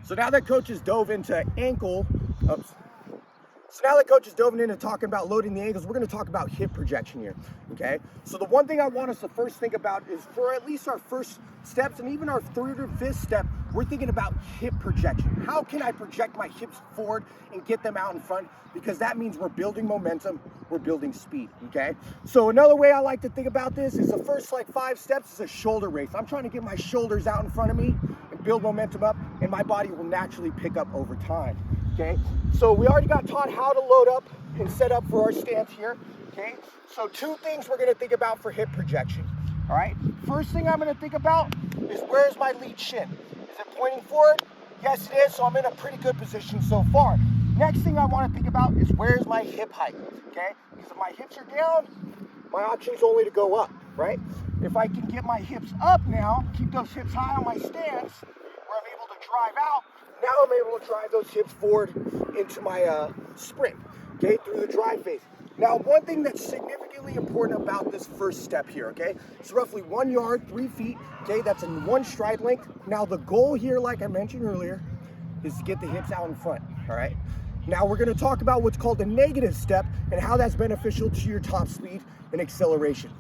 So now that coach has dove into ankle, oops. So now that coach has dove into talking about loading the ankles, we're going to talk about hip projection here, okay? So the one thing I want us to first think about is for at least our first steps and even our third or fifth step, we're thinking about hip projection. How can I project my hips forward and get them out in front? Because that means we're building momentum, we're building speed, okay? So another way I like to think about this is the first like 5 steps is a shoulder raise. I'm trying to get my shoulders out in front of me and build momentum up, and my body will naturally pick up over time. Okay, so we already got taught how to load up and set up for our stance here. Okay, so 2 things we're going to think about for hip projection. All right, first thing I'm going to think about is where's my lead shin? Is it pointing forward? Yes, it is, so I'm in a pretty good position so far. Next thing I want to think about is where's my hip height? Okay, because if my hips are down, my option's only to go up, right? If I can get my hips up now, keep those hips high on my stance, where I'm able to drive out, now I'm able to drive those hips forward into my sprint, okay, through the drive phase. Now, one thing that's significantly important about this first step here, okay, it's roughly 1 yard, 3 feet, okay, that's in 1 stride length. Now, the goal here, like I mentioned earlier, is to get the hips out in front, all right? Now, we're gonna talk about what's called a negative step and how that's beneficial to your top speed and acceleration.